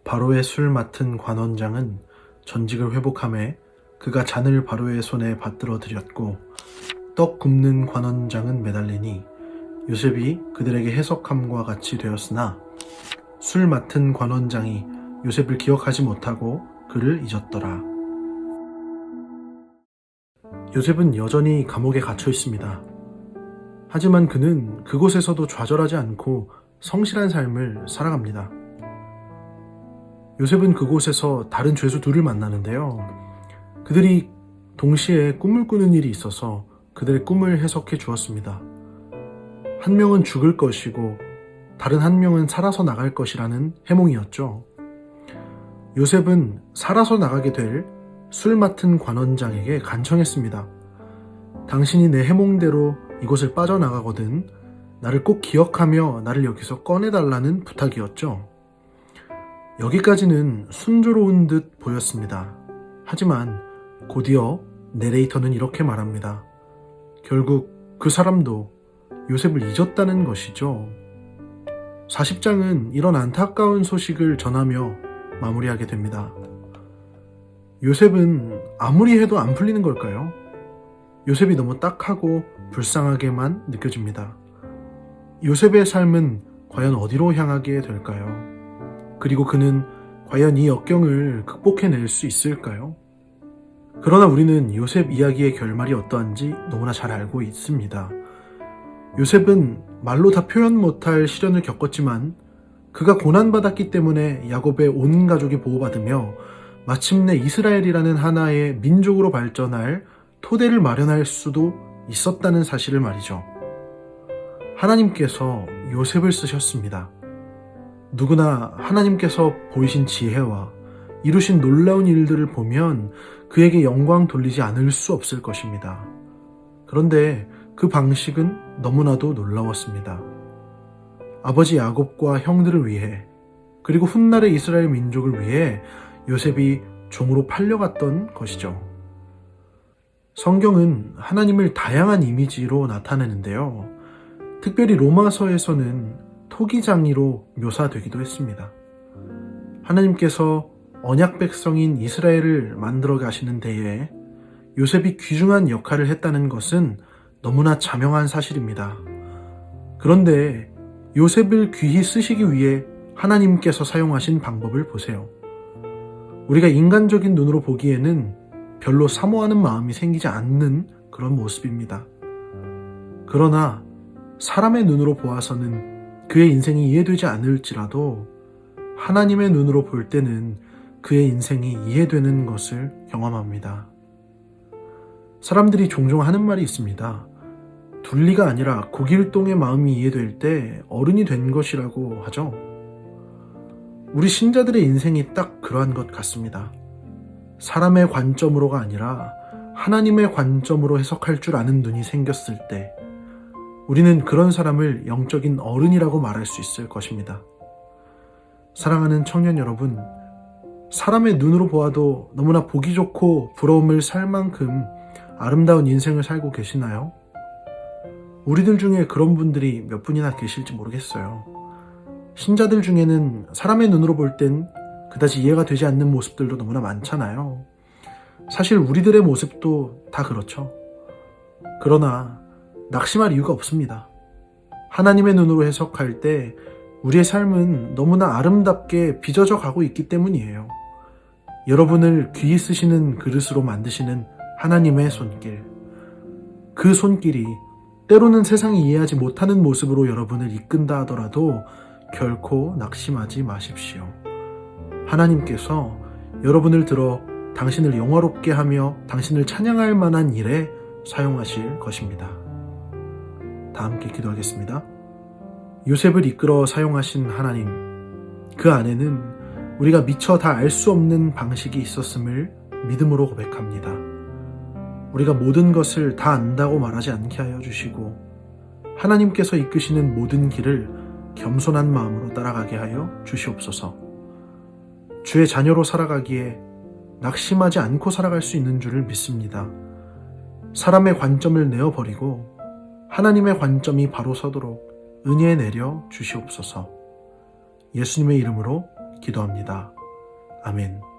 바로의 술 맡은 관원장은 전직을 회복하매 그가 잔을 바로의 손에 받들어 드렸고 떡 굽는 관원장은 매달리니 요셉이 그들에게 해석함과 같이 되었으나 술 맡은 관원장이 요셉을 기억하지 못하고 그를 잊었더라. 요셉은 여전히 감옥에 갇혀 있습니다. 하지만 그는 그곳에서도 좌절하지 않고 성실한 삶을 살아갑니다. 요셉은 그곳에서 다른 죄수 둘을 만나는데요. 그들이 동시에 꿈을 꾸는 일이 있어서 그들의 꿈을 해석해 주었습니다. 한 명은 죽을 것이고 다른 한 명은 살아서 나갈 것이라는 해몽이었죠. 요셉은 살아서 나가게 될 술 맡은 관원장에게 간청했습니다. 당신이 내 해몽대로 이곳을 빠져나가거든 나를 꼭 기억하며 나를 여기서 꺼내달라는 부탁이었죠. 여기까지는 순조로운 듯 보였습니다. 하지만 곧이어 내레이터는 이렇게 말합니다. 결국 그 사람도 요셉을 잊었다는 것이죠. 40장은 이런 안타까운 소식을 전하며 마무리하게 됩니다. 요셉은 아무리 해도 안 풀리는 걸까요? 요셉이 너무 딱하고 불쌍하게만 느껴집니다. 요셉의 삶은 과연 어디로 향하게 될까요? 그리고 그는 과연 이 역경을 극복해낼 수 있을까요? 그러나 우리는 요셉 이야기의 결말이 어떠한지 너무나 잘 알고 있습니다. 요셉은 말로 다 표현 못할 시련을 겪었지만 그가 고난받았기 때문에 야곱의 온 가족이 보호받으며 마침내 이스라엘이라는 하나의 민족으로 발전할 토대를 마련할 수도 있었다는 사실을 말이죠. 하나님께서 요셉을 쓰셨습니다. 누구나 하나님께서 보이신 지혜와 이루신 놀라운 일들을 보면 그에게 영광 돌리지 않을 수 없을 것입니다. 그런데 그 방식은 너무나도 놀라웠습니다. 아버지 야곱과 형들을 위해 그리고 훗날의 이스라엘 민족을 위해 요셉이 종으로 팔려갔던 것이죠. 성경은 하나님을 다양한 이미지로 나타내는데요. 특별히 로마서에서는 토기장이로 묘사되기도 했습니다. 하나님께서 언약 백성인 이스라엘을 만들어 가시는 데에 요셉이 귀중한 역할을 했다는 것은 너무나 자명한 사실입니다. 그런데 요셉을 귀히 쓰시기 위해 하나님께서 사용하신 방법을 보세요. 우리가 인간적인 눈으로 보기에는 별로 사모하는 마음이 생기지 않는 그런 모습입니다. 그러나 사람의 눈으로 보아서는 그의 인생이 이해되지 않을지라도 하나님의 눈으로 볼 때는 그의 인생이 이해되는 것을 경험합니다. 사람들이 종종 하는 말이 있습니다. 둘리가 아니라 고길동의 마음이 이해될 때 어른이 된 것이라고 하죠. 우리 신자들의 인생이 딱 그러한 것 같습니다. 사람의 관점으로가 아니라 하나님의 관점으로 해석할 줄 아는 눈이 생겼을 때 우리는 그런 사람을 영적인 어른이라고 말할 수 있을 것입니다. 사랑하는 청년 여러분, 사람의 눈으로 보아도 너무나 보기 좋고 부러움을 살 만큼 아름다운 인생을 살고 계시나요? 우리들 중에 그런 분들이 몇 분이나 계실지 모르겠어요. 신자들 중에는 사람의 눈으로 볼 땐 그다지 이해가 되지 않는 모습들도 너무나 많잖아요. 사실 우리들의 모습도 다 그렇죠. 그러나 낙심할 이유가 없습니다. 하나님의 눈으로 해석할 때 우리의 삶은 너무나 아름답게 빚어져 가고 있기 때문이에요. 여러분을 귀히 쓰시는 그릇으로 만드시는 하나님의 손길. 그 손길이 때로는 세상이 이해하지 못하는 모습으로 여러분을 이끈다 하더라도 결코 낙심하지 마십시오. 하나님께서 여러분을 들어 당신을 영화롭게 하며 당신을 찬양할 만한 일에 사용하실 것입니다. 다 함께 기도하겠습니다. 요셉을 이끌어 사용하신 하나님, 그 안에는 우리가 미처 다 알 수 없는 방식이 있었음을 믿음으로 고백합니다. 우리가 모든 것을 다 안다고 말하지 않게 하여 주시고 하나님께서 이끄시는 모든 길을 겸손한 마음으로 따라가게 하여 주시옵소서. 주의 자녀로 살아가기에 낙심하지 않고 살아갈 수 있는 줄을 믿습니다. 사람의 관점을 내어버리고 하나님의 관점이 바로 서도록 은혜 내려 주시옵소서. 예수님의 이름으로 기도합니다. 아멘.